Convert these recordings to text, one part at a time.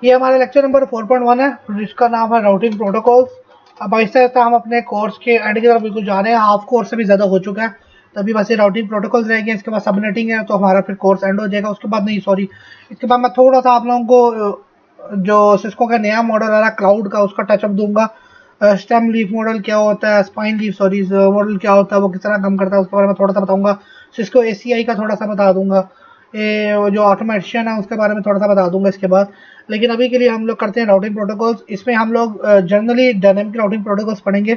ये हमारा lecture number 4.1 है जिसका नाम है राउटिंग प्रोटोकॉल्स। अब ऐसा ऐसा हम अपने कोर्स के एंड की तरफ बिल्कुल जा रहे हैं, हाफ कोर्स से भी ज़्यादा हो चुका है। तभी बस ये राउटिंग प्रोटोकॉल्स रहेंगे, इसके बाद सबनेटिंग है तो हमारा फिर कोर्स एंड हो जाएगा। उसके बाद नहीं सॉरी, इसके बाद मैं थोड़ा सा आप लोगों को जो सिस्को का नया मॉडल आ रहा है क्लाउड का उसका टचअप दूंगा। स्टेम लीफ मॉडल क्या होता है, स्पाइन लीफ सॉरी मॉडल क्या होता है, वो किस तरह काम करता है उसके बारे में थोड़ा सा बताऊंगा। सिस्को ACI का थोड़ा सा बता दूंगा, ये जो ऑटोमेशन है उसके बारे में थोड़ा सा बता दूंगा इसके बाद। लेकिन अभी के लिए हम लोग करते हैं राउटिंग प्रोटोकॉल्स। इसमें हम लोग जनरली डायनेमिक राउटिंग प्रोटोकॉल्स पढ़ेंगे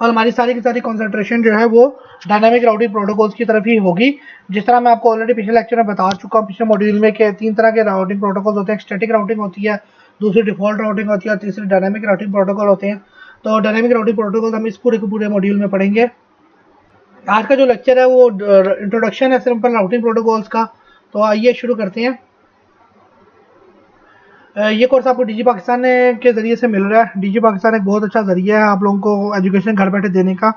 और हमारी सारी की सारी कॉन्सेंट्रेशन जो है वो डायनामिक राउटिंग प्रोटोकॉल्स की तरफ ही होगी। जिस तरह मैं आपको ऑलरेडी पिछले लेक्चर में बता चुका हूँ, पिछले मॉड्यूल में कि 3 तरह के राउटिंग प्रोटोकॉल्स होते हैं। स्टैटिक राउटिंग होती है, दूसरी डिफॉल्ट राउटिंग होती है और तीसरी डायनामिक राउटिंग प्रोटोकॉल होते हैं। तो डायनामिक राउटिंग प्रोटोकॉल हम इस पूरे के पूरे मॉड्यूल में पढ़ेंगे। आज का जो लेक्चर है वो इंट्रोडक्शन है सिंपल राउटिंग प्रोटोकॉल्स का। तो आइए शुरू करते हैं। ये कोर्स आपको डीजी पाकिस्तान के ज़रिए से मिल रहा है। डीजी पाकिस्तान एक बहुत अच्छा ज़रिया है आप लोगों को एजुकेशन घर बैठे देने का,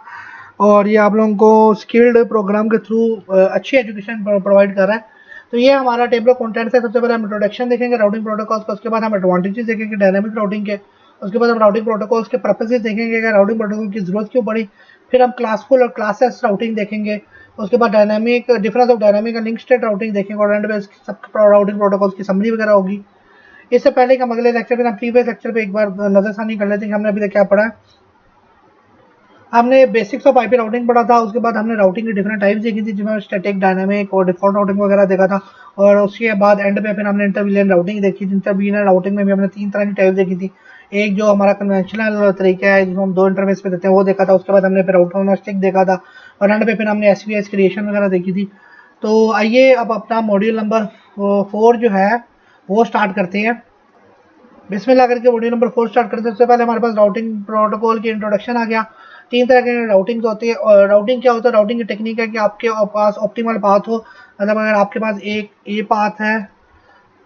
और ये आप लोगों को स्किल्ड प्रोग्राम के थ्रू अच्छी एजुकेशन प्रोवाइड कर रहा है। तो ये हमारा टेबल ऑफ कंटेंट्स है। सबसे पहले हम इंट्रोडक्शन देखेंगे राउटिंग प्रोटोकॉल्स का, उसके बाद हम एडवांटेजेस देखेंगे डायनामिक राउटिंग के, उसके बाद हम राउटिंग प्रोटोकॉल्स के पर्पसेस देखेंगे कि राउटिंग प्रोटोकॉल की ज़रूरत क्यों पड़ी। फिर हम क्लासफुल और क्लासेस राउटिंग देखेंगे। उसके बाद dynamic difference of dynamic and link state routing देखेंगे और एंड में सब राउटिंग प्रोटोकॉल्स की समरी वगैरह होगी। इससे पहले कि हम अगले लेक्चर में हम प्रीवियस लेक्चर पे एक बार नजरसानी कर लेते हैं कि हमने अभी तक क्या पढ़ा है। हमने बेसिक्स ऑफ आईपी राउटिंग पढ़ा था, उसके बाद हमने राउटिंग की डिफरेंट टाइप्स देखी थी जिसमें स्टैटिक, डायनामिक और डिफॉल्ट राउटिंग वगैरह देखा था। और उसके बाद एंड पे फिर हमने इंटरवीलियन राउटिंग देखी थी। इंटरवीलियन राउटिंग में भी हमने 3 तरह की टाइप देखी थी। एक जो हमारा कन्वेंशनल तरीका है जिसमें हम 2 इंटरफेस पे देते हैं वो देखा था। उसके बाद हमने फिर ऑटोनोस्टिक देखा था और एंड पे फिर हमने SVS क्रिएशन वगैरह देखी थी। तो आइए अब अपना मॉड्यूल नंबर 4 जो है वो स्टार्ट करते हैं। बिस्मिल्लाह करके मॉड्यूल नंबर 4 स्टार्ट करते हैं। सबसे पहले हमारे पास राउटिंग प्रोटोकॉल की इंट्रोडक्शन आ गया। 3 तरह के राउटिंग होती है। और राउटिंग क्या होता है, राउटिंग की टेक्निक है कि आपके पास ऑप्टिमल पाथ हो। मतलब अगर आपके पास एक ए पाथ है,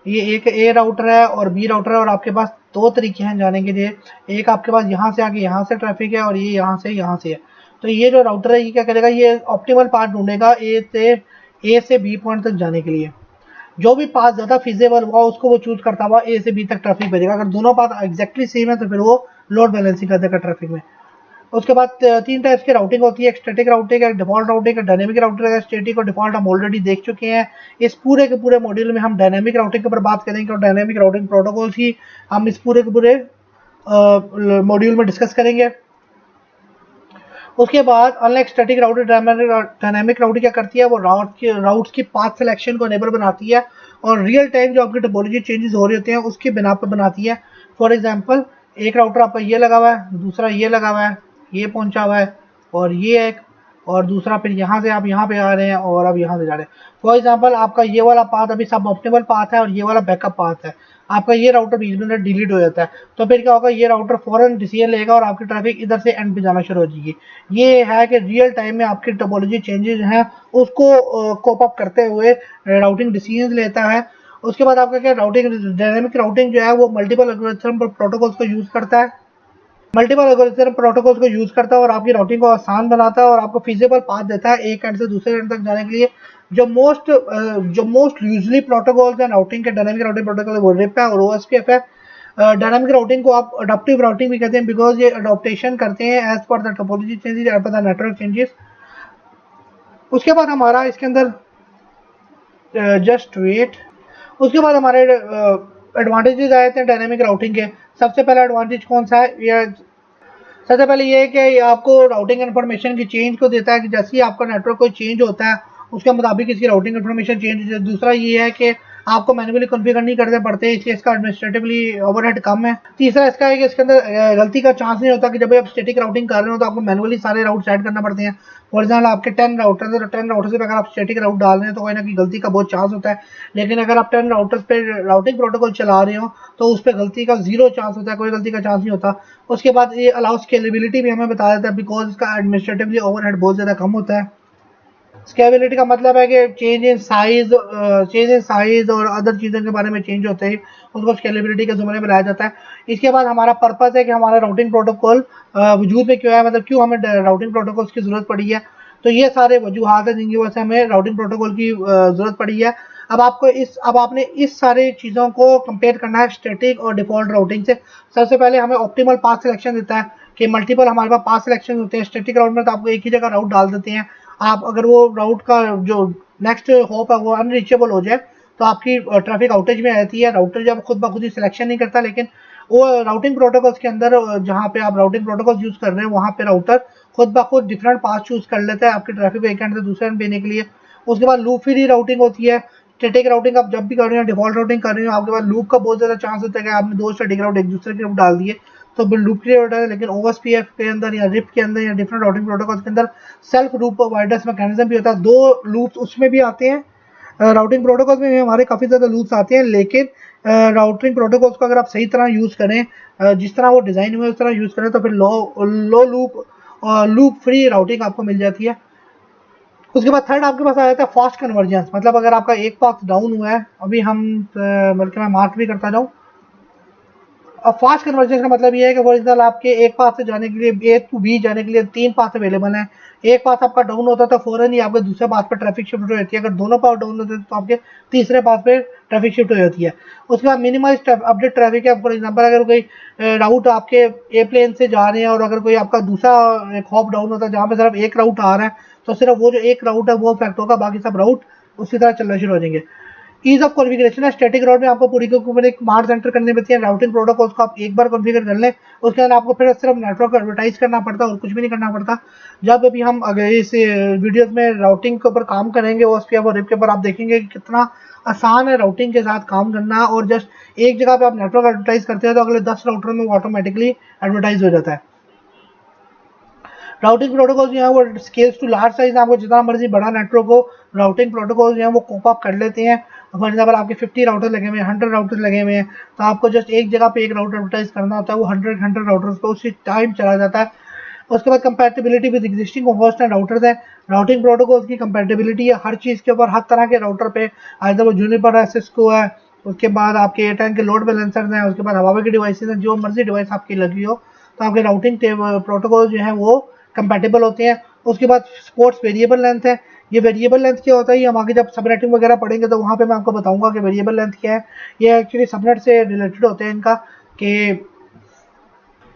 ये एक ए राउटर है और बी राउटर है और आपके पास 2 तरीके हैं जाने के लिए। एक आपके पास यहाँ से आके यहाँ से ट्रैफिक है और ये यहाँ से है। तो ये जो राउटर है ये क्या करेगा, ये ऑप्टिमल पाथ ढूंढेगा ए से बी पॉइंट तक जाने के लिए। जो भी पाथ ज़्यादा फिजिबल हुआ उसको वो चूज करता हुआ ए से बी तक ट्रैफिक भेजेगा। अगर दोनों पाथ एग्जैक्टली सेम है तो फिर वो लोड बैलेंसिंग कर देगा ट्रैफिक में। उसके बाद 3 टाइप्स की राउटिंग होती है, एक स्टैटिक राउटिंग, एक डिफॉल्ट राउटिंग, एक डायनेमिक राउटिंग है। स्टैटिक और डिफॉल्ट हम ऑलरेडी देख चुके हैं। इस पूरे के पूरे मॉड्यूल में हम डायनेमिक राउटिंग के ऊपर बात करेंगे और डायनेमिक राउटिंग प्रोटोकॉल्स ही हम इस पूरे के पूरे मॉड्यूल में डिस्कस करेंगे। उसके बाद unlike static routing, dynamic routing क्या करती है, वो राउट्स की पाथ सिलेक्शन को एनेबल बनाती है और रियल टाइम जो आपकी टोपोलॉजी चेंजेस हो रहे होते हैं उसकी बिना पर बनाती है। फॉर एग्जांपल एक राउटर आपका ये लगा हुआ है, दूसरा ये लगा हुआ है, ये पहुंचा हुआ है और ये एक, और दूसरा फिर यहाँ से आप यहाँ पे आ रहे हैं और अब यहाँ से जा रहे हैं। फॉर एग्जांपल आपका ये वाला पाथ अभी सब ऑप्टिमल पाथ है और ये वाला बैकअप पाथ है। आपका ये राउटर बीच में डिलीट हो जाता है तो फिर क्या होगा, ये राउटर फौरन डिसीजन लेगा और आपकी ट्रैफिक इधर से एंड पे जाना शुरू हो जाएगी। ये है कि रियल टाइम में आपकी टोपोलॉजी चेंजेस हैं उसको कोप अप करते हुए राउटिंग डिसीजन लेता है। उसके बाद आपका क्या, राउटिंग डायनेमिक राउटिंग जो है वो मल्टीपल एल्गोरिथम प्रोटोकॉल्स को यूज करता है। मल्टीपल एल्गोरिथम प्रोटोकॉल्स को यूज करता है और आपकी राउटिंग को आसान बनाता है और आपको फीजिबल पाथ देता है एक एंड से दूसरे एंड तक जाने के लिए। जो मोस्ट यूजली प्रोटोकॉल्स हैं राउटिंग के, डायनेमिक राउटिंग प्रोटोकॉल वो रिप है और OSPF है। डायनामिक राउटिंग को आप अडॉप्टिव राउटिंग भी कहते हैं बिकॉज ये अडॉप्टेशन करते हैं एज पर द टोपोलॉजी चेंजेस, एज पर द नेटवर्क चेंजेस। उसके बाद हमारा इसके अंदर जस्ट वेट, उसके बाद हमारे एडवांटेजेस आए थे डायनामिक राउटिंग के। सबसे पहला एडवांटेज कौन सा है, ये सबसे पहले ये है कि आपको राउटिंग इन्फॉर्मेशन की चेंज को देता है कि जैसे ही आपका नेटवर्क कोई चेंज होता है उसके मुताबिक इसकी राउटिंग इन्फॉर्मेशन चेंज होती है। दूसरा ये है कि आपको मैन्युअली कॉन्फ़िगर नहीं करने पड़ते, इसलिए इसका एडमिनिस्ट्रेटिवली ओवरहेड कम है। तीसरा इसका है कि इसके अंदर गलती का चांस नहीं होता कि जब आप स्टैटिक राउटिंग कर रहे हो तो आपको मैनुअली सारे राउट सेट करना पड़ते हैं। फॉर एग्जाम्पल आपके 10 राउटर्स है तो 10 राउटर्स पे अगर आप स्टैटिक राउट डाल रहे हैं तो कोई ना कोई गलती का बहुत चांस होता है। लेकिन अगर आप 10 राउटर्स पे राउटिंग प्रोटोकॉल चला रहे हो तो उस पर गलती का 0 चांस होता है, कोई गलती का चांस नहीं होता। उसके बाद ये अलाउ स्केलेबिलिटी भी हमें बता देता है बिकॉज इसका एडमिनिस्ट्रेटिवली ओवरहेड बहुत ज़्यादा कम होता है। स्केलेबिलिटी का मतलब है कि चेंज इन साइज और अदर चीज़ों के बारे में चेंज होते हैं उसको स्केलेबिलिटी के ज़ुमरे में लाया जाता है। इसके बाद हमारा पर्पस है कि हमारा राउटिंग प्रोटोकॉल वजूद में क्यों है, मतलब क्यों हमें राउटिंग प्रोटोकॉल्स की ज़रूरत पड़ी है। तो ये सारे वजूहात हैं जिनकी वजह से हमें राउटिंग प्रोटोकॉल की ज़रूरत पड़ी है। अब आपने इस सारी चीज़ों को कंपेयर करना है स्टैटिक और डिफ़ॉल्ट राउटिंग से। सबसे पहले हमें ऑप्टिमल पाथ सिलेक्शन देता है कि मल्टीपल हमारे पास पाथ सिलेक्शन होते हैं। स्टैटिक राउट में तो आपको एक ही जगह राउट डाल देते हैं। आप अगर वो राउट का जो नेक्स्ट हॉप है वो अनरीचेबल हो जाए तो आपकी ट्रैफिक आउटेज में आती है। राउटर जब खुद ब खुद ही सिलेक्शन नहीं करता, लेकिन वो राउटिंग प्रोटोकॉल्स के अंदर जहाँ पे आप राउटिंग प्रोटोकॉल्स यूज़ कर रहे हैं वहाँ पे राउटर खुद ब खुद डिफरेंट पाथ चूज कर लेता है आपके ट्रैफिक को एक एंड से दूसरे एंड देने के लिए। उसके बाद लूप फ्री राउटिंग होती है। स्टैटिक राउटिंग आप जब भी कर रहे हो, डिफॉल्ट राउटिंग कर रहे हो, आपके पास लूप का बहुत ज़्यादा चांस होता है कि आपने दो स्टैटिक राउट एक दूसरे के रूप डाल दिए तो लूप क्रिएट होता है। लेकिन ओएसपीएफ के अंदर या रिप के अंदर या डिफरेंट राउटिंग प्रोटोकॉल्स के अंदर सेल्फ लूप अवॉइडेंस मैकेनिज्म भी होता है। दो लूप्स उसमें भी आते हैं। राउटिंग प्रोटोकॉल्स में हमारे काफ़ी ज़्यादा लूप्स आते हैं, लेकिन राउटिंग प्रोटोकॉल्स को अगर आप सही तरह यूज़ करें, जिस तरह वो डिज़ाइन हुए उस तरह यूज़ करें तो फिर लो लूप फ्री राउटिंग आपको मिल जाती है। उसके बाद थर्ड आपके पास आ जाता है फास्ट कन्वर्जेंस। मतलब अगर आपका एक पाथ डाउन हुआ है, अभी हम बल्कि मैं मार्क भी करता जाऊँ। अब फास्ट कन्वर्जेंस का मतलब ये है कि फॉर एग्जाम्पल आपके एक पाथ से जाने के लिए, ए टू बी जाने के लिए 3 पाथ अवेलेबल हैं। एक पाथ आपका डाउन होता है तो फौरन ही आपके दूसरे पाथ पर ट्रैफिक शिफ्ट हो जाती है। अगर दोनों पाथ डाउन होते हैं तो आपके तीसरे पाथ पे ट्रैफिक शिफ्ट हो जाती है। उसके बाद मिनिमाइज अपडेट ट्रैफिक है। फॉर एग्जाम्पल अगर कोई राउट आपके ए प्लेन से जा रहे हैं और अगर कोई आपका दूसरा एक हॉप डाउन होता है जहाँ पे सिर्फ एक राउट आ रहा है तो सिर्फ वो जो एक राउट है वो इफेक्ट होगा, बाकी सब राउट उसी तरह चलना शुरू हो जाएंगे। ईज ऑफ कॉन्फ़िगरेशन है। स्टैटिक राउट में आपको पूरी के ऊपर एक मार्क्स एंटर करनी पड़ती है। राउटिंग प्रोटोकॉल्स को आप एक बार कॉन्फ़िगर कर लें, उसके बाद आपको फिर सिर्फ नेटवर्क एडवर्टाइज करना पड़ता है और कुछ भी नहीं करना पड़ता। जब अभी हम अगर इस वीडियोस में राउटिंग के ऊपर काम करेंगे ओएसपीएफ और रिप के ऊपर, आप देखेंगे कि कितना आसान है राउटिंग के साथ काम करना। और जस्ट एक जगह पे आप नेटवर्क एडवर्टाइज करते हैं तो अगले 10 राउटर में ऑटोमेटिकली एडवर्टाइज हो जाता है। राउटिंग प्रोटोकॉल जो है वो स्केल्स टू लार्ज साइज, आपको जितना मर्जी बड़ा नेटवर्क हो राउटिंग प्रोटोकॉल जो है वो कोप अप कर लेते हैं। फॉर एग्जाम्पल आपके 50 राउटर लगे हुए हैं, 100 राउटर लगे हुए हैं, तो आपको जस्ट एक जगह पे एक राउटर एडवर्टाइज करना होता है, वो 100 राउटर्स पे उसी टाइम चला जाता है। उसके बाद compatibility with existing host and routers है। राउटिंग प्रोटोकॉल्स की कंपैटिबिलिटी है हर चीज़ के ऊपर, हर तरह के राउटर पे, आइदर वो जूनिपर है, सिस्को है, उसके बाद आपके एयरटेल के लोड बैलेंसर्स हैं, उसके बाद हवावे की डिवाइसेज हैं, जो मर्जी डिवाइस आपकी लगी हो तो आपके राउटिंग प्रोटोकॉल जो है वो कंपैटिबल होते हैं। उसके बाद स्पोर्ट्स वेरिएबल लेंथ है। ये वेरिएबल लेंथ क्या होता है, ये हम आगे जब सबनेटिंग वगैरह पढ़ेंगे तो वहाँ पे मैं आपको बताऊंगा कि वेरिएबल लेंथ क्या है। ये एक्चुअली सबनेट से रिलेटेड होते हैं इनका, कि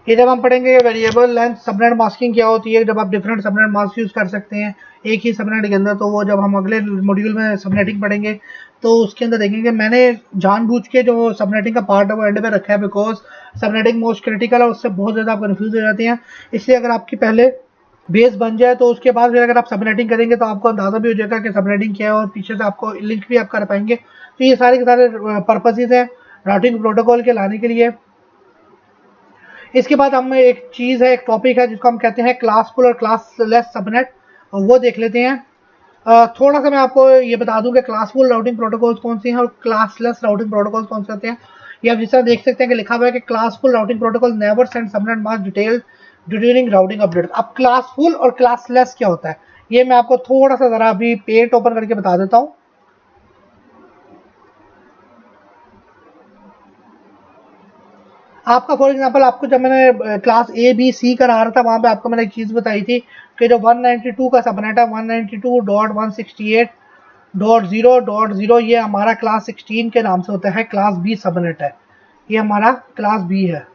ये जब हम पढ़ेंगे वेरिएबल लेंथ सबनेट मास्किंग क्या होती है, जब आप डिफरेंट सबनेट मास्क यूज़ कर सकते हैं एक ही सबनेट के अंदर, तो वो जब हम अगले मॉड्यूल में सबनेटिंग पढ़ेंगे तो उसके अंदर देखेंगे। मैंने जानबूझ के जो सबनेटिंग का पार्ट है वो एंड में रखा है, बिकॉज सबनेटिंग मोस्ट क्रिटिकल है, उससे बहुत ज़्यादा आप कन्फ्यूज हो जाते हैं। इसलिए अगर आपकी पहले बेस बन जाए तो उसके बाद फिर अगर आप सबनेटिंग करेंगे तो आपको अंदाज़ा भी हो जाएगा कि सबनेटिंग क्या है और पीछे से आपको लिंक भी आप कर पाएंगे। तो ये सारे के सारे पर्पसेज हैं राउटिंग प्रोटोकॉल के लाने के लिए। इसके बाद हम एक चीज़ है, एक टॉपिक है जिसको हम कहते हैं क्लासफुल और क्लासलेस सबनेट, वो देख लेते हैं। थोड़ा सा मैं आपको ये बता दूं कि क्लासफुल राउटिंग प्रोटोकॉल्स कौन से हैं और क्लासलेस राउटिंग प्रोटोकॉल्स कौन से होते हैं। ये आप जिस तरह देख सकते हैं कि लिखा हुआ है कि classful routing protocol never send subnet mask detail during routing update. अब क्लासफुल और क्लासलेस क्या होता है ये मैं आपको थोड़ा सा ज़रा अभी पेट ओपन करके बता देता हूँ। आपका फॉर एग्जांपल आपको जब मैंने क्लास ए बी सी करा रहा था वहाँ पे आपको मैंने एक चीज़ बताई थी कि जो 192 का सबनेट है 192.168.0.0 ये हमारा क्लास 16 के नाम से होता है, क्लास बी सबनेट है, ये हमारा क्लास बी है।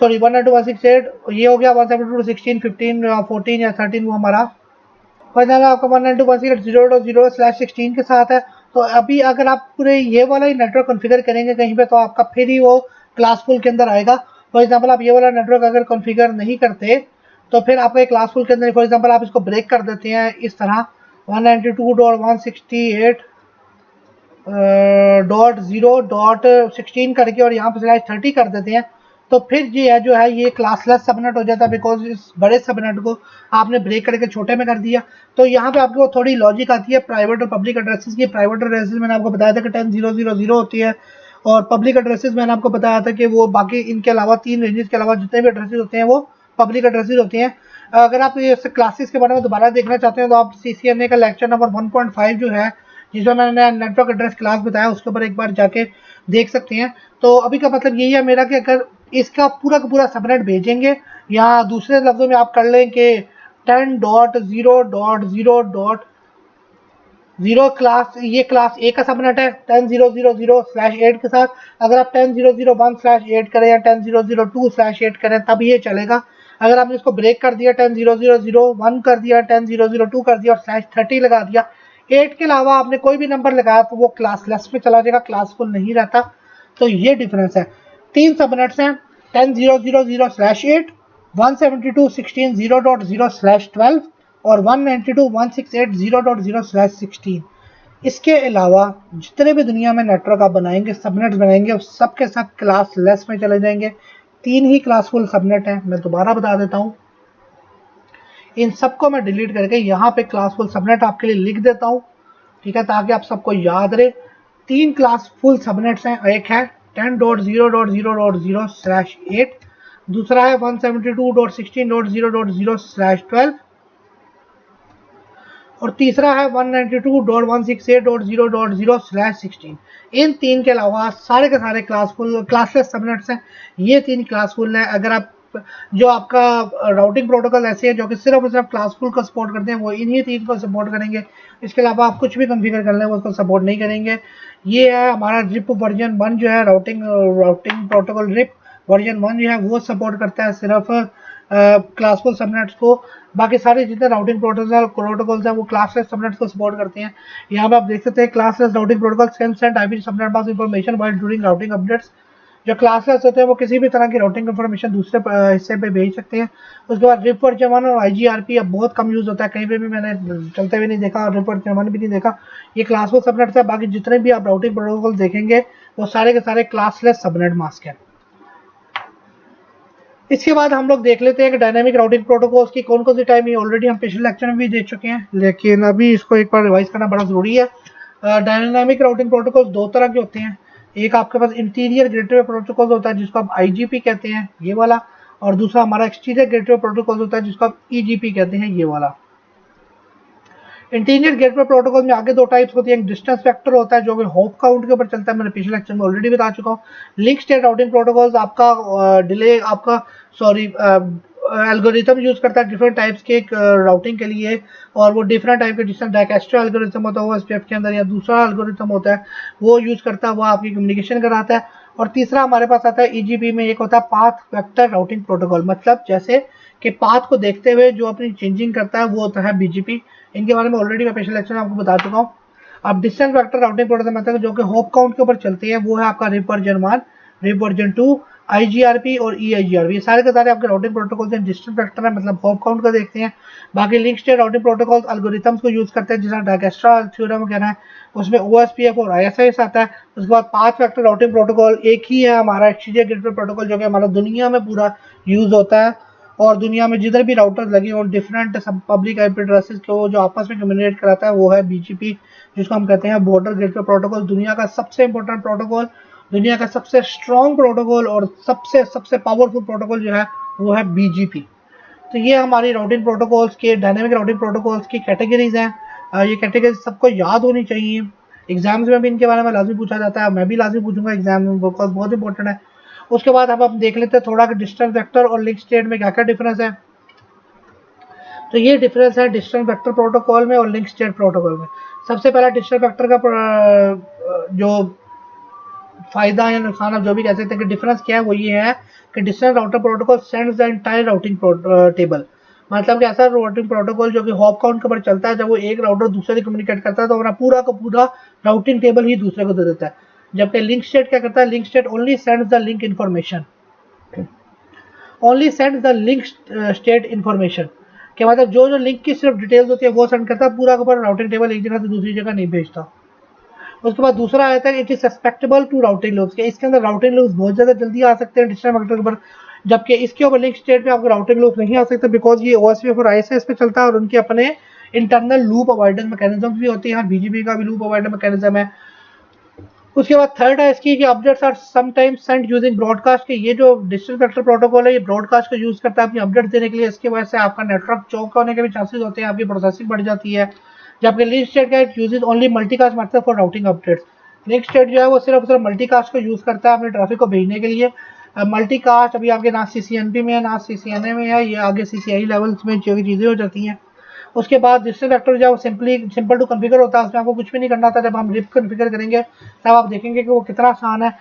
सॉरी 192.168 ये हो गया, 172.16 15 14 या 13 वो हमारा फॉर एग्जाम्पल आपका 192.168.0.0/16 के साथ है। तो अभी अगर आप पूरे ये वाला ही नेटवर्क कॉन्फ़िगर करेंगे कहीं पे तो आपका फिर ही वो क्लासफुल के अंदर आएगा। फॉर एग्जांपल आप ये वाला नेटवर्क अगर कॉन्फ़िगर नहीं करते तो फिर आपका एक क्लासफुल के अंदर, फॉर एग्जांपल आप इसको ब्रेक कर देते हैं इस तरह 192.168.0.16 करके और यहाँ पे /30 कर देते हैं तो फिर ये है जो है ये क्लासलेस सबनेट हो जाता है, बिकॉज इस बड़े सबनेट को आपने ब्रेक करके छोटे में कर दिया। तो यहाँ पे आपको थोड़ी लॉजिक आती है प्राइवेट और पब्लिक एड्रेसेस की। प्राइवेट एड्रेसेस मैंने आपको बताया था कि 10.0.0.0 होती है और पब्लिक एड्रेसेस मैंने आपको बताया था कि वो बाकी इनके अलावा 3 रेंजेस के अलावा जितने भी एड्रेसेस होते हैं वो पब्लिक एड्रेसेस होते हैं। अगर आप ये क्लासेस के बारे में दोबारा देखना चाहते हैं तो आप CCNA का लेक्चर नंबर 1.5 जो है जिसमें मैंने नेटवर्क एड्रेस क्लास बताया उसके ऊपर एक बार जाके देख सकते हैं। तो अभी का मतलब यही है मेरा कि अगर इसका पूरा का पूरा सबनेट भेजेंगे या दूसरे लफ्ज़ों में आप कर लें कि 10.0.0. जीरो क्लास, ये क्लास ए का सबनेट है 10.0.0/8 के साथ। अगर आप 10.0.0.1/8 करें या 10.0.0.2/8 करें तब ये चलेगा। अगर आपने इसको ब्रेक कर दिया 10.0.0.1 कर दिया, 10.0.0.2 कर दिया और /30 लगा दिया, 8 के अलावा आपने कोई भी नंबर लगाया तो वो क्लासलेस में चला जाएगा, क्लासफुल नहीं रहता। तो ये डिफरेंस है। तीन सबनेट्स हैं 10.0.0/8, 172.16.0.0/12 और 192.168.0.0/16। इसके अलावा जितने भी दुनिया में नेटवर्क आप बनाएंगे, सबनेट्स बनाएंगे, सब के सब क्लास लेस में चले जाएंगे। तीन ही क्लासफुल सबनेट हैं, मैं दोबारा बता देता हूँ। इन सबको मैं डिलीट करके यहाँ पे क्लासफुल सबनेट आपके लिए लिख देता हूँ, ठीक है, ताकि आप सबको याद रहे। तीन क्लासफुल सबनेट्स हैं, एक है 10.0.0.0/8, दूसरा है 172.16.0.0/12 और तीसरा है 192.168.0.0/16। इन तीन के अलावा सारे के सारे क्लासलेस सबनेट्स हैं। ये तीन क्लासफुल हैं। अगर आप जो आपका राउटिंग प्रोटोकॉल ऐसे है जो कि सिर्फ और सिर्फ क्लासफुल को सपोर्ट करते हैं, वो इन्हीं तीन को सपोर्ट करेंगे। इसके अलावा आप कुछ भी कॉन्फ़िगर कर लें वो उसको सपोर्ट नहीं करेंगे। ये है हमारा रिप वर्जन 1 जो है, राउटिंग प्रोटोकॉल रिप वर्जन 1 जो है वो सपोर्ट करता है सिर्फ क्लासफुल सबनेट्स को। बाकी सारे जितने राउटिंग प्रोटोकॉल्स हैं वो क्लासलेस सबनेट्स को सपोर्ट करते हैं। यहाँ पे आप देख सकते हैं classless routing protocol send IP subnet mask information while during routing updates. जो क्लासलेस होते हैं वो किसी भी तरह की राउटिंग इन्फॉर्मेशन दूसरे हिस्से पे भेज सकते हैं। उसके बाद रिप वर्जन 1 और आईजीआरपी अब बहुत कम यूज होता है, कहीं पे भी मैंने चलते हुए नहीं देखा और रिप वर्जन 1 भी नहीं देखा। ये क्लासफुल सबनेट्स है। बाकी जितने भी आप राउटिंग प्रोटोकॉल देखेंगे वो सारे के सारे क्लासलेस सबनेट मास्क है। इसके बाद हम लोग देख लेते हैं कि डायनामिक राउटिंग प्रोटोकॉल्स की कौन कौन सी टाइप है। ऑलरेडी हम पिछले लेक्चर में भी देख चुके हैं, लेकिन अभी इसको एक बार रिवाइज करना बड़ा जरूरी है। डायनामिक राउटिंग प्रोटोकॉल्स दो तरह के होते हैं। एक आपके पास इंटीरियर गेटवे प्रोटोकॉल होता है जिसको आप आईजीपी कहते हैं, ये वाला, और दूसरा हमारा एक्सटीरियर गेटवे प्रोटोकॉल होता है जिसको आप ईजीपी कहते हैं, ये वाला। इंटीरियर गेटवे प्रोटोकॉल में आगे दो टाइप्स होती है। एक डिस्टेंस वेक्टर होता है जो कि हॉप काउंट के ऊपर चलता है, मैंने पिछले लेक्चर में ऑलरेडी बता चुका हूँ। लिंक स्टेट राउटिंग प्रोटोकॉल्स आपका डिले आपका सॉरी एल्गोरिथम यूज करता है डिफरेंट टाइप्स के राउटिंग के लिए, और वो डिफरेंट टाइप के जिसमें डायकेस्ट्रो एल्गोरिथम होता है वो स्टेप के अंदर, या दूसरा एल्गोरिथम होता है वो यूज करता है, वो आपकी कम्युनिकेशन कराता है। और तीसरा हमारे पास आता है ईजीपी में, एक होता है पाथ वेक्टर राउटिंग प्रोटोकॉल, मतलब जैसे कि पाथ को देखते हुए जो अपनी चेंजिंग करता है वो होता है बीजीपी। इनके बारे में ऑलरेडी मैं पिछले लेक्चर में आपको बता चुका हूँ। अब डिस्टेंस वेक्टर राउटिंग प्रोटोकॉल मतलब जो कि होप काउंट के ऊपर चलती है वो है आपका रिप वर्जन 1, रिप वर्जन 2, आईजीआरपी और ईआईजीआरपी। ये सारे के सारे आपके राउटिंग प्रोटोकॉल हैं। डिस्टेंस वेक्टर है मतलब होप काउंट का देखते हैं। बाकी link state routing protocol algorithms को यूज करते हैं, जिसका डायकेस्ट्रा थ्योरम कहना है, उसमें ओएसपीएफ और आईएसआईएस आता है। उसके बाद पाथ वेक्टर राउटिंग प्रोटोकॉल एक ही है हमारा एक्सटीरियर गेटवे प्रोटोकॉल, जो कि हमारा दुनिया में पूरा यूज होता है, और दुनिया में जिधर भी राउटर लगे और डिफरेंट पब्लिक आईपी एड्रेसेस को जो आपस में कम्युनिकेट कराता है वो है बीजीपी, जिसको हम कहते हैं बॉर्डर गेटवे प्रोटोकॉल। दुनिया का सबसे इंपॉर्टेंट प्रोटोकॉल, दुनिया का सबसे स्ट्रॉन्ग प्रोटोकॉल और सबसे सबसे पावरफुल प्रोटोकॉल जो है वो है बीजीपी। तो ये हमारी राउटिंग प्रोटोकॉल्स के, डायनेमिक राउटिंग प्रोटोकॉल्स की कैटेगरीज हैं। ये कैटेगरीज सबको याद होनी चाहिए। एग्जाम्स में भी इनके बारे में लाजमी पूछा जाता है, मैं भी लाजमी पूछूंगा एग्जाम में, बिकॉज बहुत इंपॉर्टेंट है। उसके बाद हम देख लेते हैं थोड़ा कि डिस्टेंस वेक्टर और लिंक स्टेट में क्या क्या डिफरेंस है। तो ये डिफरेंस है डिस्टेंस वेक्टर प्रोटोकॉल में और लिंक स्टेट प्रोटोकॉल में। सबसे पहला डिस्टेंस वेक्टर का जो फायदा या नुकसान, आप जो भी कह सकते हैं कि डिफरेंस क्या है, वो ये है कि distance router protocol sends the entire routing table. मतलब कि ऐसा राउटिंग प्रोटोकॉल जो कि हॉप काउंट के ऊपर चलता है, जब वो एक राउटर दूसरे से कम्युनिकेट करता है तो अपना पूरा का पूरा राउटिंग टेबल ही दूसरे को दे देता है। जबकि लिंक स्टेट क्या करता है, link state only sends the link information, only send the link state information के मतलब जो जो लिंक की सिर्फ डिटेल्स होती है वो सेंड करता है, पूरा का पूरा राउटिंग टेबल एक जगह से दूसरी जगह नहीं भेजता। उसके बाद दूसरा आता है it is susceptible to routing loops, के इसके अंदर राउटिंग लूप्स बहुत ज़्यादा जल्दी आ सकते हैं डिस्टेंस वेक्टर के ऊपर, जबकि इसके ऊपर लिंक स्टेट पे आपको राउटिंग लूप नहीं आ सकते, बिकॉज ये ओएसपीएफ और आईएसएस पे चलता है और उनके अपने इंटरनल लूप अवॉइडेंस मैकेनिज्म भी होते हैं। बीजीपी का भी लूप अवॉइडेंस मैकेनिज्म है। उसके बाद थर्ड है इसकी कि updates are sometimes sent using broadcast, के ये जो डिस्टेंस वेक्टर प्रोटोकॉल है ये ब्रॉडकास्ट को यूज करता है अपनी अपडेट देने के लिए। इसकी वजह से आपका नेटवर्क चौक होने के भी चांसेस होते हैं, आपकी प्रोसेसिंग बढ़ जाती है। जबकि लिंक स्टेट का it uses only multicast method for routing updates. Link state जो है वो सिर्फ मल्टीकास्ट को यूज करता है अपने ट्रैफिक को भेजने के लिए। मल्टीकास्ट अभी आपके ना सीसीएनपी में है ना सीसीएनए में है, ये आगे सीसीआई लेवल्स में जो चीज़ें हो जाती हैं। उसके बाद डिस्टेंस वेक्टर जो सिंपल टू कॉन्फ़िगर होता है, उसमें आपको कुछ भी नहीं करना था। जब हम रिप कॉन्फ़िगर करेंगे तब आप देखेंगे कि वो कितना आसान है।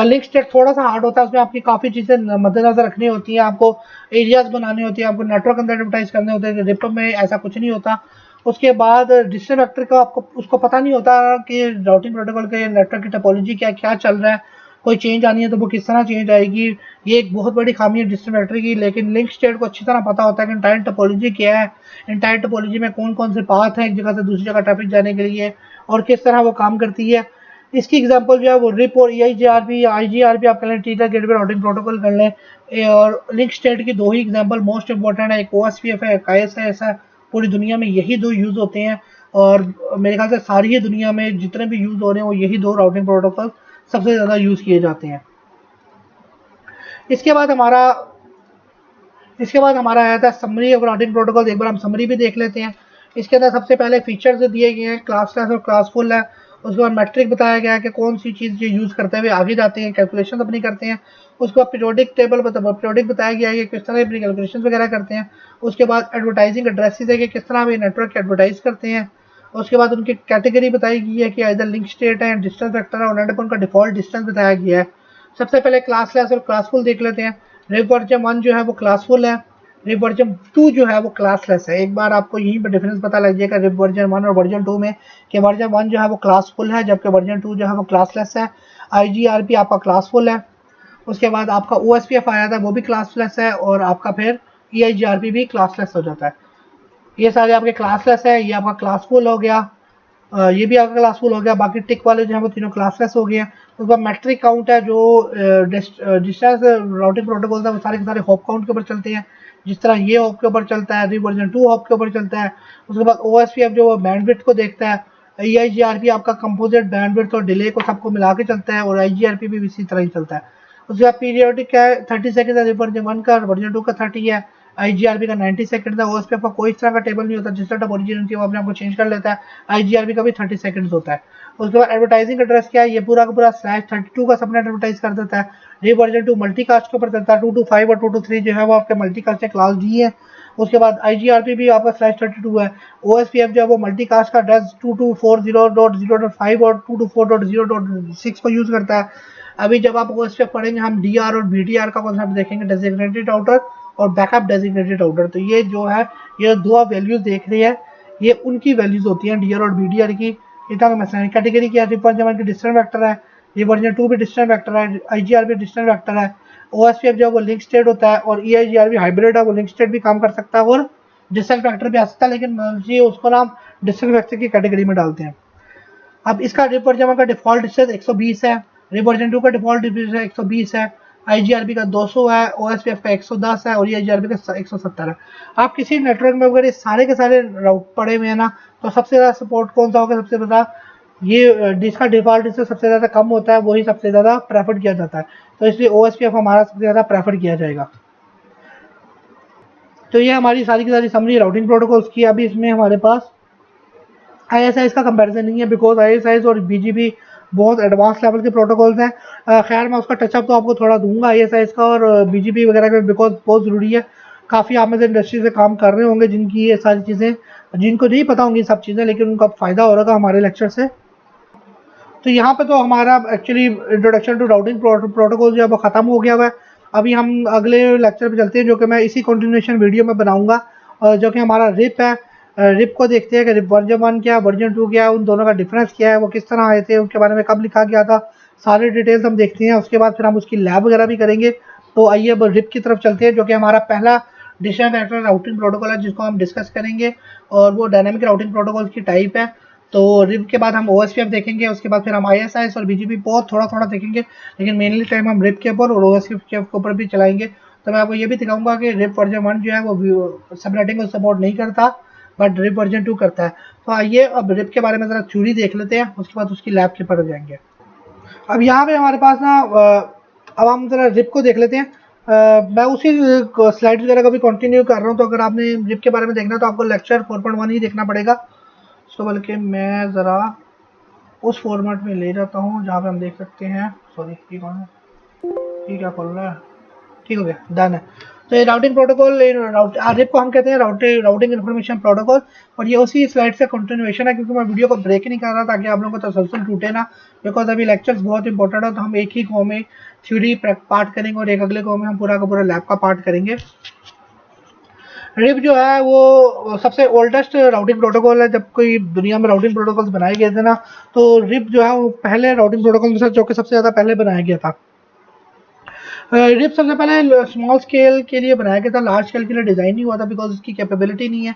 लिंक स्टेट थोड़ा सा हार्ड होता है, उसमें आपकी काफ़ी चीज़ें मद्देनजर रखनी होती हैं, आपको एरियाज बनाने होती है, आपको नेटवर्क अंदर एडवर्टाइज करने होते हैं। रिप में ऐसा कुछ नहीं होता। उसके बाद डिस्टेंस वेक्टर का आपको उसको पता नहीं होता कि राउटिंग प्रोटोकॉल के नेटवर्क की टोपोलॉजी क्या क्या चल रहा है, कोई चेंज आनी है तो वो किस तरह चेंज आएगी। ये एक बहुत बड़ी खामी है डिस्टेंस वेक्टर की। लेकिन लिंक स्टेट को अच्छी तरह पता होता है कि इंटायर टोपोलॉजी क्या है, इंटायर टोपोलॉजी में कौन कौन से पाथ हैं एक जगह से दूसरी जगह ट्रैफिक जाने के लिए, और किस तरह वो काम करती है। इसकी एग्जांपल जो है वो रिप और EIGRP IGRP आप कर लें, टीलर गेटवे राउटिंग प्रोटोकॉल कर लें। और लिंक स्टेट की दो ही एग्जांपल मोस्ट इंपॉर्टेंट है, एक OSPF है, एक ISIS है। पूरी दुनिया में यही दो यूज़ होते हैं, और मेरे ख्याल से सारी ही दुनिया में जितने भी यूज़ हो रहे हैं वो यही दो राउटिंग प्रोटोकॉल सबसे ज़्यादा यूज़ किए जाते हैं। इसके बाद हमारा आया था समरी ऑफ राउटिंग प्रोटोकॉल। एक बार हम समरी भी देख लेते हैं। इसके अंदर सबसे पहले फीचर्स दिए गए हैं, क्लासलेस और क्लासफुल है। उसके बाद मैट्रिक बताया गया है कि कौन सी चीज़ जो यूज़ करते हुए आगे जाते हैं, कैलकुलेशन अपनी करते हैं। उसके बाद पीरियोडिक बताया गया है कि किस तरह अपनी कैलकुलेशन वगैरह करते हैं। उसके बाद एडवर्टाइजिंग एड्रेसेस है कि किस तरह वे नेटवर्क एडवर्टाइज करते हैं। उसके बाद उनकी कैटेगरी बताई गई है कि इधर लिंक स्टेट है, डिस्टेंस वेक्टर है, और नेट पर उनका डिफॉल्ट डिस्टेंस बताया गया है। सबसे पहले क्लासलेस और क्लासफुल देख लेते हैं। रिप वर्जन 1 जो है वो क्लासफुल है, रिप वर्जन 2 जो है वो क्लासलेस है। एक बार आपको यहीं पर डिफरेंस पता लग जाएगा रिप वर्जन 1 और वर्जन 2 में, कि वर्जन 1 जो है वो क्लासफुल है, जबकि वर्जन 2 जो है वो क्लासलेस है। IGRP आपका क्लासफुल है। उसके बाद आपका OSPF आया था, वो भी क्लासलेस है, और आपका फिर EIGRP भी क्लासलेस हो जाता है। ये सारे आपके क्लासलेस है, ये आपका क्लासफुल हो गया, ये भी आपका क्लासफुल हो गया। बाकी टिक वाले जो है वो तीनों क्लासलेस हो गए हैं। उसके बाद मैट्रिक काउंट है, जो डिस्टेंस राउटिंग प्रोटोकॉल था वो सारे के सारे हॉप काउंट के ऊपर चलते हैं। जिस तरह ये हॉप के ऊपर चलता है, वर्जन 2 हॉप के ऊपर चलता है। उसके बाद OSPF जो वो बैंडविड्थ को देखता है। EIGRP आपका कंपोजिट बैंडविड्थ और डिले को सबको मिला के चलता है, और IGRP भी इसी तरह ही चलता है। उसके बाद पीरियोडिक है, 30 सेकंड है वर्जन 1 का, वर्जन 2 का 30 है। IGRP का 90 सेकंड था। OSPF का कोई इस तरह का टेबल नहीं होता, जिस तरह ओरिजिन होती है वो अपने आप को चेंज कर लेता है। IGRP का भी 30 सेकंड्स होता है। उसके बाद एडवर्टाइजिंग एड्रेस क्या है, ये पूरा का पूरा /32 का सबनेट एडवर्टाइज कर देता है। ये वर्जन 2 मल्टीकास्ट के ऊपर चलता है। 225 और 223 जो है वो आपके मल्टीकास्ट है, क्लास D है। उसके बाद IGRP भी आपका /32 है। OSPF जो है वो मल्टीकास्ट का डज 2240.0.5 और 224.0.6 को यूज करता है। अभी जब आप OSPF पढ़ेंगे हम DR और BDR का कॉन्सेप्ट देखेंगे, डेजिग्नेटेड राउटर और बैकअप डेजिग्नेटेड राउटर। तो ये जो है, ये दो आप वैल्यूज देख रहे हैं, ये उनकी वैल्यूज होती हैं DR और BDR की। इतना का मसला है। कैटेगरी क्या है, रिप वर्जन की डिस्टेंस वेक्टर है, ये वर्जन 2 भी डिस्टेंस वेक्टर है, IGRP डिस्टेंस वेक्टर है। OSPF जो है वो लिंक स्टेट होता है, और EIGRP हाइब्रिड है, वो लिंक स्टेट भी काम कर सकता है और डिस्टेंस वेक्टर भी आ सकता है, लेकिन जी उसको नाम डिस्टेंस वेक्टर की कैटेगरी में डालते हैं। अब इसका रिप वर्जन का डिफॉल्ट डिस्टेंस 120 है, रिप वर्जन 2 का डिफॉल्ट डिस्टेंस 120 है, IGRP का 200 है, OSPF का 110 है, और EIGRP का 170 है। आप किसी नेटवर्क में अगर ये सारे के सारे राउट पड़े हुए हैं ना, तो सबसे ज़्यादा सपोर्ट कौन सा होगा, सबसे ज़्यादा ये जिसका डिफॉल्ट डिस्टेंस सबसे ज़्यादा कम होता है वही सबसे ज़्यादा प्रेफर किया जाता है। तो इसलिए OSPF हमारा सबसे ज़्यादा प्रेफर किया जाएगा। तो ये हमारी सारी की सारी समरी राउटिंग प्रोटोकॉल्स की। अभी इसमें हमारे पास ISIS का कंपैरिजन नहीं है, बिकॉज ISIS और BGP बहुत एडवांस लेवल के प्रोटोकॉल्स हैं। खैर मैं उसका टचअप तो आपको थोड़ा दूंगा ISIS का और BGP वगैरह का, बिकॉज बहुत ज़रूरी है। काफ़ी आप में से इंडस्ट्री से काम कर रहे होंगे जिनकी ये सारी चीज़ें, जिनको नहीं पता होंगी सब चीज़ें, लेकिन उनका फ़ायदा हो रहा हमारे लेक्चर से। तो यहाँ पे तो हमारा actually introduction to routing protocol जो है वो ख़त्म हो गया हुआ है। अभी हम अगले लेक्चर पे चलते हैं, जो कि मैं इसी कंटिन्यूएशन वीडियो में बनाऊंगा, जो कि हमारा रिप है। रिप को देखते हैं कि रिप वर्जन 1 क्या, वर्जन 2 क्या, उन दोनों का डिफरेंस क्या है, वो किस तरह आए थे, उनके बारे में कब लिखा गया था, सारे डिटेल्स हम देखते हैं। उसके बाद फिर हम उसकी लैब वगैरह भी करेंगे। तो आइए अब रिप की तरफ चलते हैं, जो कि हमारा पहला डिस्टेंस वेक्टर राउटिंग प्रोटोकॉल है, जिसको हम डिस्कस करेंगे, और वो डायनामिक राउटिंग प्रोटोकॉल की टाइप है। तो रिप के बाद हम OSPF देखेंगे, उसके बाद फिर हम ISIS और BGP बहुत थोड़ा थोड़ा देखेंगे, लेकिन मेनली टाइम हम रिप के ऊपर और OSPF के ऊपर भी चलाएंगे। तो मैं आपको ये भी दिखाऊंगा कि रिप वर्जन 1 जो है वो सबनेटिंग को सपोर्ट नहीं करता, बट रिप वर्जन 2 करता है। तो आइए अब रिप के बारे में ज़रा थ्योरी देख लेते हैं, उसके बाद उसकी लैब के पर जाएंगे। अब यहाँ पे हमारे पास ना, अब हम ज़रा रिप को देख लेते हैं। मैं उसी स्लाइड वगैरह का भी कंटिन्यू कर रहा हूँ। तो अगर आपने रिप के बारे में देखना तो आपको लेक्चर 4.1 ही देखना पड़ेगा। उसको बल्कि मैं ज़रा उस फॉर्मेट में ले जाता हूँ जहाँ पे हम देख सकते हैं। सॉरी, ये कौन है, ये क्या खोल रहा है, ठीक हो गया, डन है। तो ये राउटिंग प्रोटोकॉल रिप को हम कहते हैं राउटिंग इन्फॉर्मेशन प्रोटोकॉल। और ये उसी स्लाइड से कंटिन्यूएशन है, क्योंकि मैं वीडियो को ब्रेक नहीं कर रहा ताकि आप लोगों को तसलसल टूटे ना, बिकॉज अभी लेक्चर्स बहुत इंपॉर्टेंट है। तो हम एक ही गो में थ्योरी पार्ट करेंगे और एक अगले गो में हम पूरा का पूरा लैब का पार्ट करेंगे। रिप जो है वो सबसे ओल्डेस्ट राउटिंग प्रोटोकॉल है। जब कोई दुनिया में राउटिंग प्रोटोकॉल्स बनाए गए थे ना, तो रिप जो है वो पहले राउटिंग प्रोटोकॉल में से जो कि सबसे ज़्यादा पहले बनाया गया था। रिप सबसे पहले स्मॉल स्केल के लिए बनाया गया था, लार्ज स्केल के लिए डिज़ाइन नहीं हुआ था, बिकॉज इसकी कैपेबिलिटी नहीं है।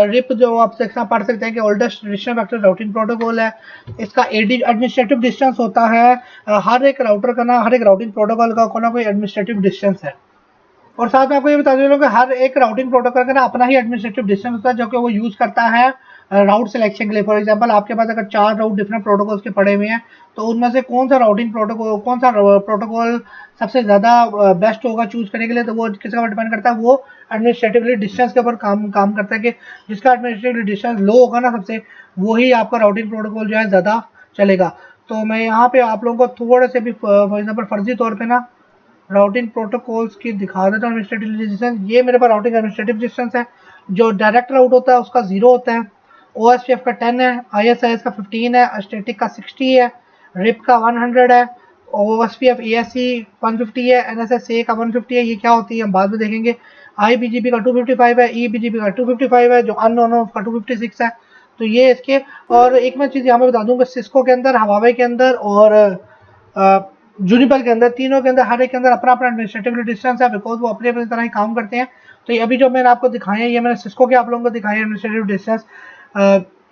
रिप जो आप पढ़ सकते हैं कि oldest traditional vector routing protocol है। इसका एडमिनिस्ट्रेटिव डिस्टेंस होता है, हर एक राउटर का ना, हर एक राउटिंग प्रोटोकॉल का कोई ना कोई एडमिनिस्ट्रेटिव डिस्टेंस है। और साथ में आपको ये बता दें कि हर एक राउटिंग प्रोटोकॉल का ना अपना ही एडमिनिस्ट्रेटिव डिस्टेंस होता है, जो कि वो यूज़ करता है राउट सिलेक्शन के लिए। फॉर एग्जांपल आपके पास अगर 4 राउट डिफरेंट प्रोटोकॉल्स के पड़े हुए हैं, तो उनमें से कौन सा प्रोटोकॉल सबसे ज़्यादा बेस्ट होगा चूज करने के लिए, तो वो किसका डिपेंड करता है, वो एडमिनिस्ट्रेटिवली डिस्टेंस के ऊपर काम करता है कि जिसका एडमिनिस्ट्रेटिव डिस्टेंस लो होगा ना सबसे, वही आपका राउटिंग प्रोटोकॉल जो है ज़्यादा चलेगा। तो मैं यहाँ पे आप लोगों को थोड़े से भी फॉर एग्जाम्पल फर्जी तौर पर ना राउटिंग प्रोटोकॉल्स की दिखा देता हूँ एडमिनिस्ट्रेटिव डिस्टेंस। ये मेरे पास राउटिंग एडमिनिस्ट्रेटिव डिस्टेंस है। जो डायरेक्ट राउट होता है उसका 0 होता है, OSPF का 10 है, ISIS का 15 है, स्टैटिक का 60 है, रिप का 100 है, OSPF ASC 150 है, NSSA का 150 है। ये क्या होती है हम बाद में देखेंगे। IBGP का 255 है, EBGP का 255 है, जो अननोन है उसका 256 है। तो ये इसके, और एक मैं चीज़ यहाँ पे बता दूँ कि सिस्को के अंदर, हवावे के अंदर और जूनिपर के अंदर, तीनों के अंदर हर एक के अंदर अपना अपना एडमिनिस्ट्रेटिव डिस्टेंस है, बिकॉज वो अपनी अपनी तरह ही काम करते हैं। तो ये अभी जो मैंने आपको दिखाए हैं, ये मैंने सिस्को के आप लोगों को दिखाए एडमिनिस्ट्रेटिव डिस्टेंस।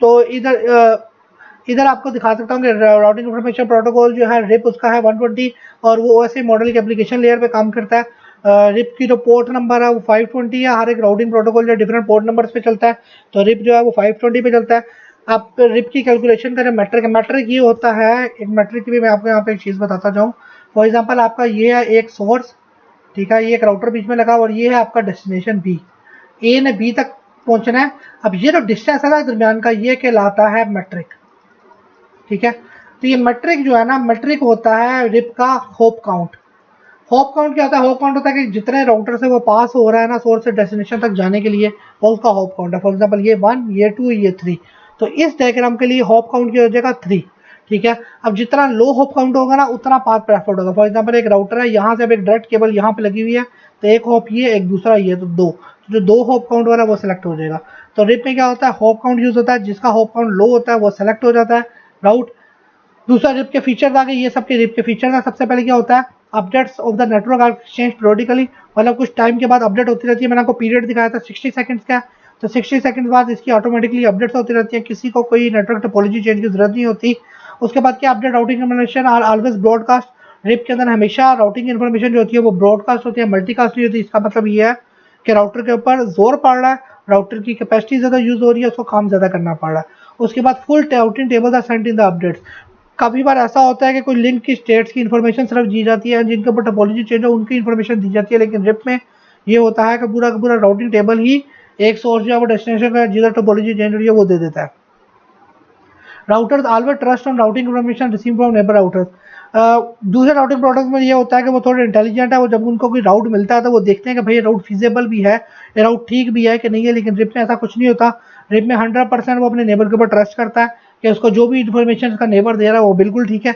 तो इधर आपको दिखा सकता हूँ कि राउटिंग इन्फॉर्मेशन प्रोटोकॉल जो है रिप उसका है 120, और वो OSI मॉडल के एप्लीकेशन लेयर पे काम करता है। रिप की जो पोर्ट नंबर है वो 520 है। हर एक राउटिंग प्रोटोकॉल जो डिफरेंट पोर्ट नंबर्स पे चलता है, तो रिप जो है वो 520 पे चलता है। आप रिप की कैलकुलेशन करें, मैट्रिक ये होता है, एक मैट्रिक की भी मैं आपको यहाँ पे एक चीज़ बताता जाऊँ। फॉर एग्जांपल आपका ये है एक सोर्स, ठीक है, ये एक राउटर बीच में लगा, और ये है आपका डेस्टिनेशन बी, ए ने बी तक पहुंचना है। अब ये जो डिस्टेंस है ना दरमियान का, ये कहलाता है मैट्रिक, ठीक है। तो ये मैट्रिक जो है ना, मैट्रिक होता है रिप का होप काउंट। होप काउंट क्या होता है? होप काउंट होता है कि जितने राउटर से वो पास हो रहा है ना सोर्स से डेस्टिनेशन तक जाने के लिए, वो उसका होप काउंट है। फॉर एग्जांपल ये 1, ये 2, ये 3। तो इस डायग्राम के लिए होप काउंट की हो जाएगा 3, ठीक है। अब जितना लो होप काउंट होगा ना, उतना पाथ प्रेफर्ड होगा। फॉर एग्जांपल एक राउटर है, यहाँ से अब एक डायरेक्ट केबल यहाँ पे लगी हुई है, तो एक होप ये, एक दूसरा ये, तो 2। तो जो 2 होप काउंट वाला वो सिलेक्ट हो जाएगा। तो रिप में क्या होता है, होप काउंट यूज होता है, जिसका होप काउंट लो होता है वो सेलेक्ट हो जाता है राउट। दूसरा रिप के फीचर्स आ गए, ये सबके रिप के फीचर्स है। सबसे पहले क्या होता है, updates of the network are exchange periodically, मतलब कुछ टाइम के बाद अपडेट होती रहती है। मैंने आपको पीरियड दिखाया था 60 सेकंड्स का, तो 60 सेकंड्स बाद इसकी ऑटोमेटिकली अपडेट्स होती रहती है, किसी को कोई नेटवर्क टोपोलॉजी चेंज की जरूरत नहीं होती। उसके बाद क्या, update routing information are always broadcast. RIP के अंदर हमेशा राउटिंग इन्फॉर्मेशन जो होती है वो ब्रॉडकास्ट होती है, मल्टीकास्ट नहीं होती। इसका मतलब ये है कि राउटर के ऊपर जोर पड़ रहा है, राउटर की कैपेसिटी ज़्यादा यूज हो रही है, उसको काम ज़्यादा करना पड़ रहा है। उसके बाद full routing table are sent in the updates. काफ़ी बार ऐसा होता है कि कोई लिंक की स्टेट्स की इन्फॉर्मेशन सिर्फ दी जाती है, जिनके ऊपर टोपोलॉजी चेंज हो उनकी इन्फॉर्मेशन दी जाती है, लेकिन रिप में ये होता है कि पूरा का पूरा राउटिंग टेबल ही एक सोर्स जो है वो डेस्टिनेशन का जिधर टोपोलॉजी चेंज हो रही है वो दे देता है। Routers always trust on routing information receive from neighbour routers. दूसरे राउटिंग प्रोडक्ट्स में ये होता है कि वो थोड़े इंटेलिजेंट है, वो जब उनको कोई राउट मिलता है तो वो देखते हैं कि भाई ये राउट फीजेबल भी है, ये राउट ठीक भी है कि नहीं है। लेकिन रिप में ऐसा कुछ नहीं होता। रिप में 100% वो अपने नेबर के ऊपर ट्रस्ट करता है कि उसको जो भी इन्फॉर्मेशन उसका नेबर दे रहा है वो बिल्कुल ठीक है।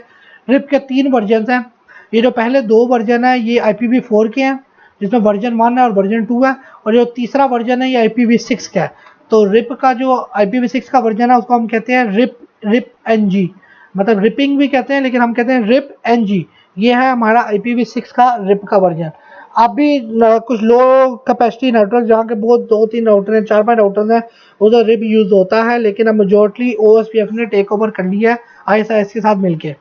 रिप के 3 वर्जन हैं। ये जो पहले 2 वर्जन है ये IPv4 के हैं, जिसमें वर्जन 1 है और वर्जन 2 है, और जो तीसरा वर्जन है ये IPv6 का है। तो रिप का जो IPv6 का वर्जन है उसको हम कहते हैं रिप NG, मतलब रिपिंग भी कहते हैं, लेकिन हम कहते हैं रिप NG। ये है हमारा IPv6 का रिप का वर्जन। अब भी कुछ लो कैपेसिटी नेटवर्क जहाँ के बहुत 2-3 राउटर हैं, 4-5 राउटर हैं, उधर रिप यूज होता है, लेकिन अब मेजोरिटी OSPF ने टेक ओवर कर लिया है ISIS के साथ मिलके।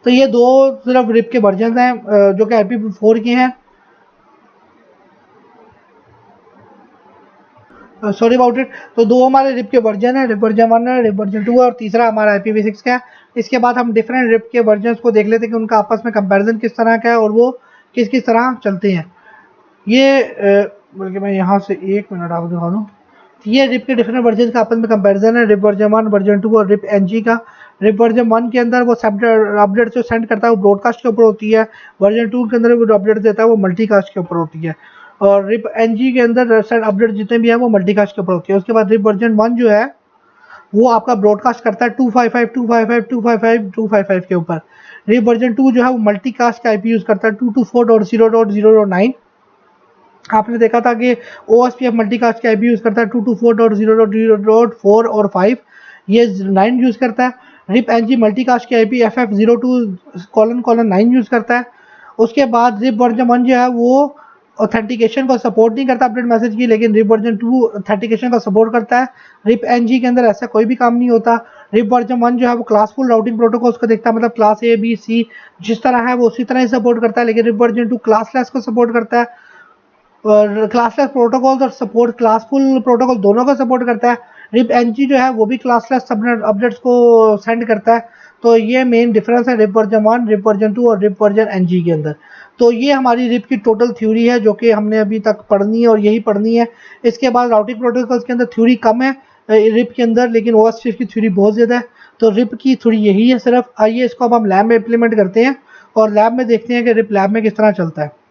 तो ये 2 सिर्फ रिप के वर्जन हैं जो कि IPv4 के हैं। Sorry about it. तो 2 हमारे रिप के वर्जन है, रिप वर्जन 1 है, रिप वर्जन 2 है, और तीसरा हमारा IPv6 का है। इसके बाद हम डिफरेंट रिप के वर्जन्स को देख लेते हैं कि उनका आपस में कंपैरिजन किस तरह का है और वो किस किस तरह चलते हैं। ये बल्कि मैं यहाँ से 1 मिनट आपको दिखा दूँ। ये रिप के डिफरेंट वर्जन का आपस में कंपैरिजन है, रिप वर्जन 1, वर्जन 2 और रिप NG का। रिप वर्जन 1 के अंदर वो अपडेट जो सेंड करता है वो ब्रॉडकास्ट के ऊपर होती है, वर्जन 2 के अंदर वो अपडेट देता है वो मल्टीकास्ट के ऊपर होती है, और रिप एनजी के अंदर अपडेट जितने भी हैं वो मल्टीकास्ट के ऊपर होती है। उसके बाद रिप वर्जन 1 जो है वो आपका ब्रॉडकास्ट करता है 255 255 255 255 के ऊपर। रिप वर्जन 2 जो है वो मल्टीकास्ट का आईपी यूज करता है 224.0.0.9। आपने देखा था कि OSPF मल्टीकास्ट का आईपी यूज करता है 224.0.0.4 और 5, ये 9 यूज करता है। रिप एनजी मल्टीकास्ट के आईपी FF02::9 यूज करता है। उसके बाद रिप वर्जन 1 जो है वो ऑथेंटिकेशन को सपोर्ट नहीं करता अपडेट मैसेज की, लेकिन रिप वर्जन 2 ऑथेंटिकेशन का सपोर्ट करता है। रिप एनजी के अंदर ऐसा कोई भी काम नहीं होता। रिप वर्जन 1 जो है वो क्लासफुल राउटिंग प्रोटोकॉल्स को देखता है, मतलब क्लास A B C जिस तरह है वो उसी तरह ही सपोर्ट करता है, लेकिन रिप वर्जन 2 क्लासलेस को सपोर्ट करता है, और क्लासलेस प्रोटोकॉल और सपोर्ट क्लासफुल प्रोटोकॉल दोनों का सपोर्ट करता है। रिप एनजी जो है वो भी क्लासलेस अपडेट्स को सेंड करता है। तो ये मेन डिफरेंस है रिप वर्जन 1, रिप वर्जन 2 और रिप वर्जन एनजी के अंदर। तो ये हमारी रिप की टोटल थ्योरी है जो कि हमने अभी तक पढ़नी है और यही पढ़नी है। इसके बाद राउटिंग प्रोटोकॉल्स के अंदर थ्योरी कम है रिप के अंदर, लेकिन OSPF की थ्योरी बहुत ज़्यादा है। तो रिप की थ्योरी यही है सिर्फ। आइए इसको अब हम लैब में इम्प्लीमेंट करते हैं और लैब में देखते हैं कि रिप लैब में किस तरह चलता है।